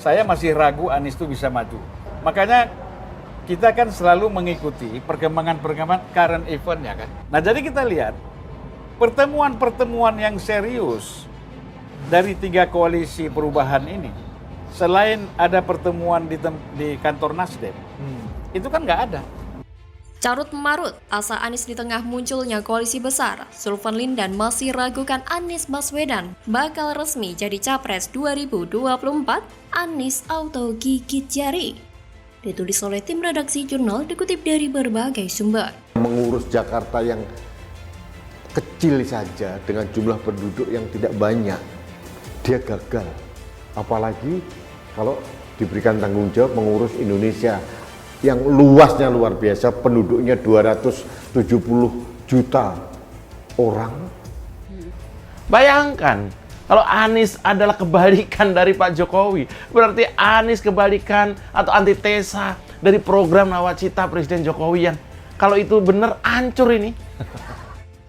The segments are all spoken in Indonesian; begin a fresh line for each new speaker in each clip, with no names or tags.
saya masih ragu Anies itu bisa maju. Makanya kita kan selalu mengikuti perkembangan-perkembangan current event-nya kan. Nah jadi kita lihat pertemuan-pertemuan yang serius dari 3 koalisi perubahan ini, selain ada pertemuan di kantor Nasdem, itu kan nggak ada.
Carut marut, asa Anies di tengah munculnya koalisi besar. Zulfan Lindan masih ragukan Anies Baswedan bakal resmi jadi capres 2024. Anies auto gigit jari. Ditulis oleh tim redaksi jurnal, dikutip dari berbagai sumber.
Mengurus Jakarta yang kecil saja dengan jumlah penduduk yang tidak banyak, dia gagal. Apalagi kalau diberikan tanggung jawab mengurus Indonesia yang luasnya luar biasa, penduduknya 270 juta orang.
Bayangkan, kalau Anies adalah kebalikan dari Pak Jokowi, berarti Anies kebalikan atau antitesa dari program Nawacita Presiden Jokowi yang kalau itu benar hancur ini.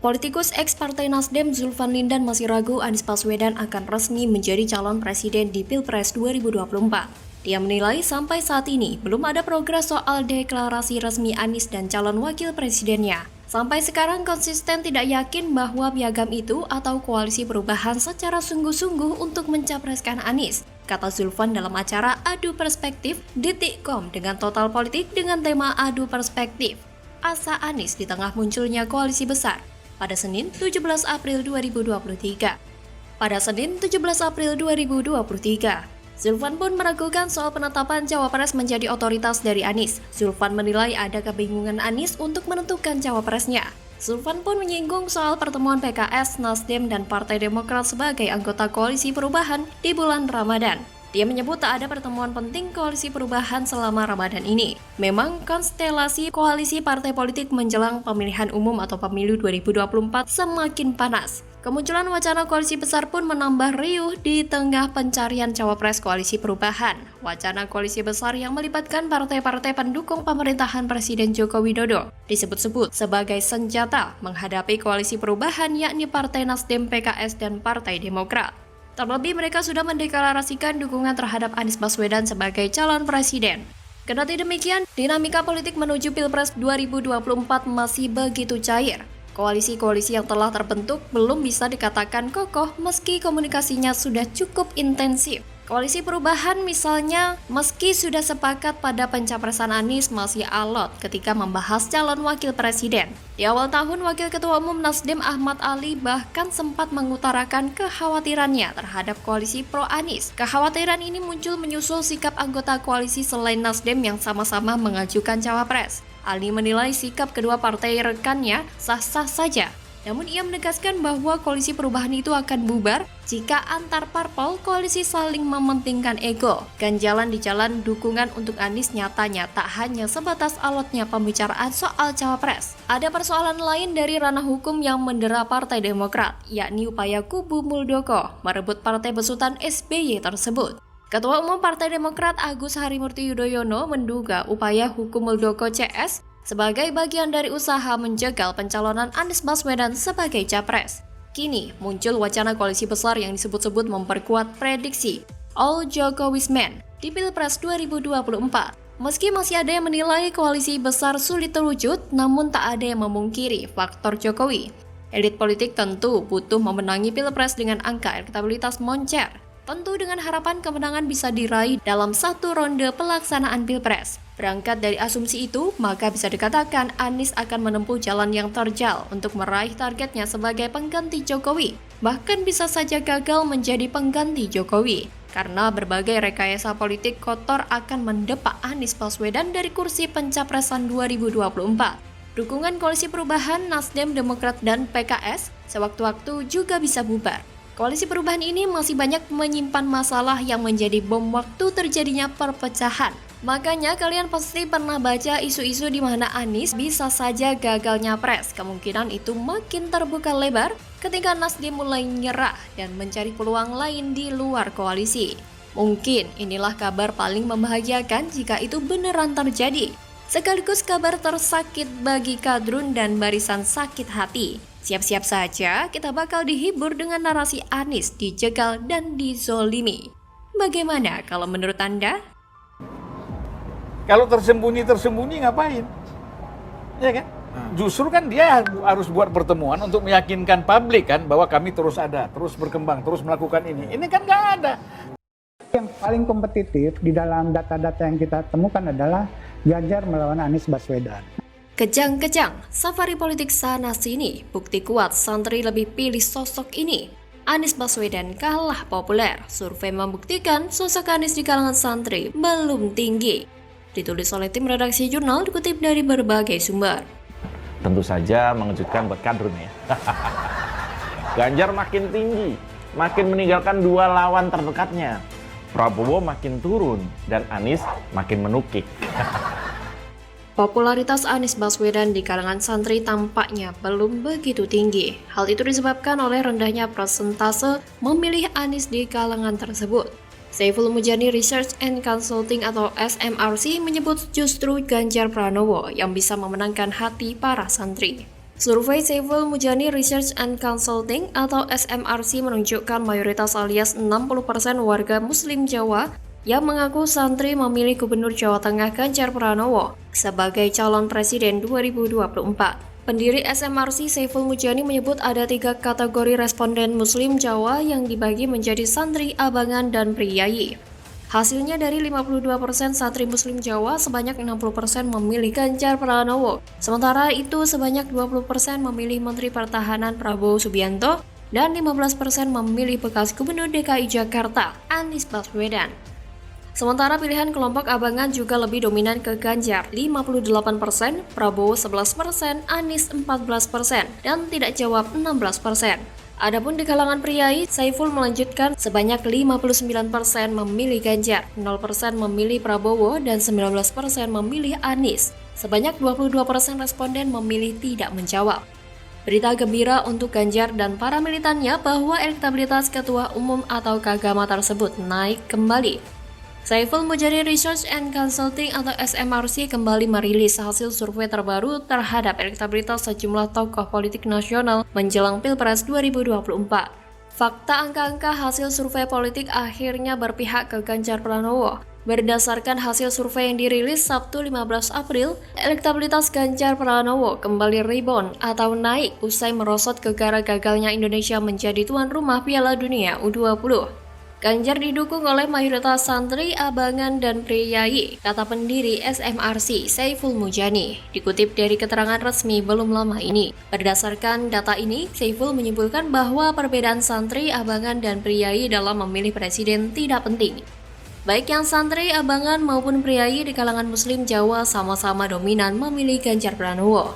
Politikus ex Partai Nasdem Zulfan Lindan masih ragu Anies Baswedan akan resmi menjadi calon presiden di Pilpres 2024. Dia menilai sampai saat ini belum ada progres soal deklarasi resmi Anies dan calon wakil presidennya. Sampai sekarang konsisten tidak yakin bahwa piagam itu atau koalisi perubahan secara sungguh-sungguh untuk mencapreskan Anies, kata Zulfan dalam acara Adu Perspektif Detik.com dengan Total Politik dengan tema Adu Perspektif. Asa Anies di tengah munculnya koalisi besar pada Senin 17 April 2023. Pada Senin 17 April 2023, Zulfan pun meragukan soal penetapan cawapres menjadi otoritas dari Anies. Zulfan menilai ada kebingungan Anies untuk menentukan cawapresnya. Zulfan pun menyinggung soal pertemuan PKS, Nasdem, dan Partai Demokrat sebagai anggota koalisi perubahan di bulan Ramadan. Dia menyebut tak ada pertemuan penting koalisi perubahan selama Ramadan ini. Memang konstelasi koalisi partai politik menjelang pemilihan umum atau pemilu 2024 semakin panas. Kemunculan wacana koalisi besar pun menambah riuh di tengah pencarian cawapres koalisi perubahan. Wacana koalisi besar yang melibatkan partai-partai pendukung pemerintahan Presiden Joko Widodo disebut-sebut sebagai senjata menghadapi koalisi perubahan, yakni Partai Nasdem, PKS, dan Partai Demokrat. Terlebih mereka sudah mendeklarasikan dukungan terhadap Anies Baswedan sebagai calon presiden. Kendati demikian, dinamika politik menuju Pilpres 2024 masih begitu cair. Koalisi-koalisi yang telah terbentuk belum bisa dikatakan kokoh meski komunikasinya sudah cukup intensif. Koalisi perubahan misalnya, meski sudah sepakat pada pencapresan Anies, masih alot ketika membahas calon wakil presiden. Di awal tahun, Wakil Ketua Umum Nasdem Ahmad Ali bahkan sempat mengutarakan kekhawatirannya terhadap koalisi pro-Anies. Kekhawatiran ini muncul menyusul sikap anggota koalisi selain Nasdem yang sama-sama mengajukan cawapres. Ali menilai sikap kedua partai rekannya sah-sah saja. Namun ia menegaskan bahwa koalisi perubahan itu akan bubar jika antar parpol koalisi saling mementingkan ego. Ganjalan di jalan dukungan untuk Anies nyatanya tak hanya sebatas alotnya pembicaraan soal cawapres. Ada persoalan lain dari ranah hukum yang mendera Partai Demokrat, yakni upaya kubu Muldoko merebut partai besutan SBY tersebut. Ketua Umum Partai Demokrat Agus Harimurti Yudhoyono menduga upaya hukum Muldoko CS sebagai bagian dari usaha menjegal pencalonan Anies Baswedan sebagai capres. Kini muncul wacana koalisi besar yang disebut-sebut memperkuat prediksi All Jokowi's Men di Pilpres 2024. Meski masih ada yang menilai koalisi besar sulit terwujud, namun tak ada yang memungkiri faktor Jokowi. Elit politik tentu butuh memenangi Pilpres dengan angka elektabilitas moncer. Tentu dengan harapan kemenangan bisa diraih dalam satu ronde pelaksanaan Pilpres. Berangkat dari asumsi itu, maka bisa dikatakan Anies akan menempuh jalan yang terjal untuk meraih targetnya sebagai pengganti Jokowi. Bahkan bisa saja gagal menjadi pengganti Jokowi, karena berbagai rekayasa politik kotor akan mendepak Anies Baswedan dari kursi pencapresan 2024. Dukungan koalisi perubahan, Nasdem, Demokrat, dan PKS sewaktu-waktu juga bisa bubar. Koalisi perubahan ini masih banyak menyimpan masalah yang menjadi bom waktu terjadinya perpecahan. Makanya kalian pasti pernah baca isu-isu di mana Anies bisa saja gagal nyapres. Kemungkinan itu makin terbuka lebar ketika Nasdem mulai nyerah dan mencari peluang lain di luar koalisi. Mungkin inilah kabar paling membahagiakan jika itu beneran terjadi. Sekaligus kabar tersakit bagi Kadrun dan barisan sakit hati. Siap-siap saja kita bakal dihibur dengan narasi Anies dijegal dan dizolimi. Bagaimana kalau menurut Anda?
Kalau tersembunyi ngapain? Ya kan? Justru kan dia harus buat pertemuan untuk meyakinkan publik kan bahwa kami terus ada, terus berkembang, terus melakukan ini. Ini kan nggak ada.
Yang paling kompetitif di dalam data-data yang kita temukan adalah Ganjar melawan Anies Baswedan.
Kejang-kejang, safari politik sana-sini, bukti kuat santri lebih pilih sosok ini. Anies Baswedan kalah populer. Survei membuktikan sosok Anies di kalangan santri belum tinggi. Ditulis oleh tim redaksi jurnal dikutip dari berbagai sumber.
Tentu saja mengejutkan buat kadrun ya. Ganjar makin tinggi, makin meninggalkan dua lawan terdekatnya. Prabowo makin turun dan Anies makin menukik.
Popularitas Anies Baswedan di kalangan santri tampaknya belum begitu tinggi. Hal itu disebabkan oleh rendahnya persentase memilih Anies di kalangan tersebut. Saiful Mujani Research and Consulting atau SMRC menyebut justru Ganjar Pranowo yang bisa memenangkan hati para santri. Survei Saiful Mujani Research and Consulting atau SMRC menunjukkan mayoritas alias 60% warga Muslim Jawa yang mengaku santri memilih Gubernur Jawa Tengah Ganjar Pranowo sebagai calon presiden 2024. Pendiri SMRC Saiful Mujani menyebut ada 3 kategori responden Muslim Jawa yang dibagi menjadi santri, abangan, dan priyayi. Hasilnya dari 52% santri Muslim Jawa, sebanyak 60% memilih Ganjar Pranowo. Sementara itu, sebanyak 20% memilih Menteri Pertahanan Prabowo Subianto dan 15% memilih bekas Gubernur DKI Jakarta, Anies Baswedan. Sementara pilihan kelompok abangan juga lebih dominan ke Ganjar, 58%, Prabowo 11%, Anies 14%, dan tidak jawab 16%. Adapun di kalangan priyayi, Saiful melanjutkan sebanyak 59% memilih Ganjar, 0% memilih Prabowo, dan 19% memilih Anies. Sebanyak 22% responden memilih tidak menjawab. Berita gembira untuk Ganjar dan para militannya bahwa elektabilitas ketua umum atau keagama tersebut naik kembali. Saiful Mujani Research and Consulting atau SMRC kembali merilis hasil survei terbaru terhadap elektabilitas sejumlah tokoh politik nasional menjelang Pilpres 2024. Fakta angka-angka hasil survei politik akhirnya berpihak ke Ganjar Pranowo. Berdasarkan hasil survei yang dirilis Sabtu 15 April, elektabilitas Ganjar Pranowo kembali rebound atau naik usai merosot gegara gagalnya Indonesia menjadi tuan rumah Piala Dunia U20. Ganjar didukung oleh mayoritas santri, abangan, dan priyayi, kata pendiri SMRC Saiful Mujani, dikutip dari keterangan resmi belum lama ini. Berdasarkan data ini, Saiful menyimpulkan bahwa perbedaan santri, abangan, dan priyayi dalam memilih presiden tidak penting. Baik yang santri, abangan, maupun priyayi di kalangan Muslim Jawa sama-sama dominan memilih Ganjar Pranowo.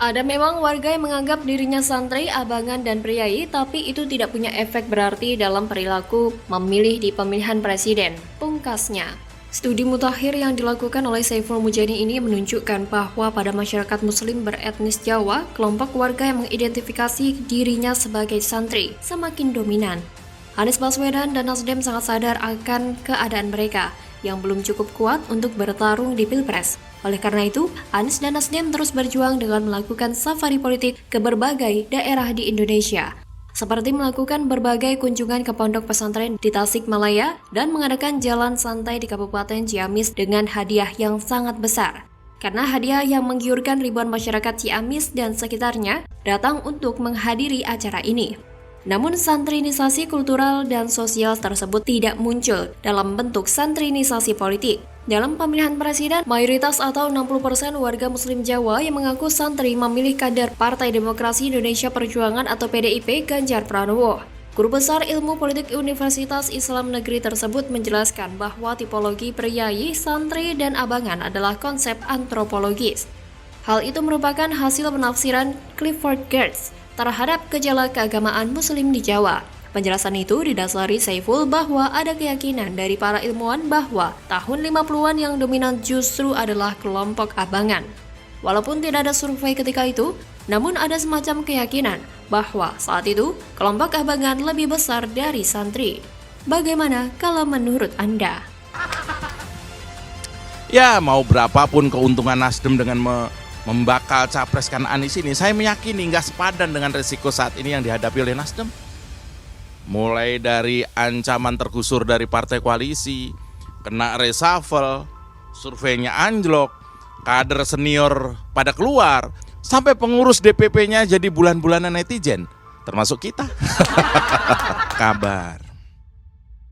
Ada memang warga yang menganggap dirinya santri, abangan, dan priyayi, tapi itu tidak punya efek berarti dalam perilaku memilih di pemilihan presiden, pungkasnya. Studi mutakhir yang dilakukan oleh Saiful Mujani ini menunjukkan bahwa pada masyarakat muslim beretnis Jawa, kelompok warga yang mengidentifikasi dirinya sebagai santri semakin dominan. Anies Baswedan dan Nasdem sangat sadar akan keadaan mereka yang belum cukup kuat untuk bertarung di Pilpres. Oleh karena itu, Anies dan Nasdem terus berjuang dengan melakukan safari politik ke berbagai daerah di Indonesia, seperti melakukan berbagai kunjungan ke pondok pesantren di Tasikmalaya dan mengadakan jalan santai di Kabupaten Ciamis dengan hadiah yang sangat besar. Karena hadiah yang menggiurkan ribuan masyarakat Ciamis dan sekitarnya datang untuk menghadiri acara ini. Namun santrinisasi kultural dan sosial tersebut tidak muncul dalam bentuk santrinisasi politik. Dalam pemilihan presiden, mayoritas atau 60% warga Muslim Jawa yang mengaku santri memilih kader Partai Demokrasi Indonesia Perjuangan atau PDIP Ganjar Pranowo. Guru Besar Ilmu Politik Universitas Islam Negeri tersebut menjelaskan bahwa tipologi priyayi, santri, dan abangan adalah konsep antropologis. Hal itu merupakan hasil penafsiran Clifford Geertz terhadap gejala keagamaan Muslim di Jawa. Penjelasan itu didasari Saiful bahwa ada keyakinan dari para ilmuwan bahwa tahun 50-an yang dominan justru adalah kelompok abangan. Walaupun tidak ada survei ketika itu, namun ada semacam keyakinan bahwa saat itu kelompok abangan lebih besar dari santri. Bagaimana kalau menurut Anda?
Ya, mau berapapun keuntungan Nasdem dengan membakal capreskan Anies ini, saya meyakini nggak sepadan dengan resiko saat ini yang dihadapi oleh Nasdem. mulai dari ancaman tergusur dari partai koalisi, kena reshuffle, surveinya anjlok, kader senior pada keluar, sampai pengurus DPP-nya jadi bulan-bulanan netizen, termasuk kita. Kabar.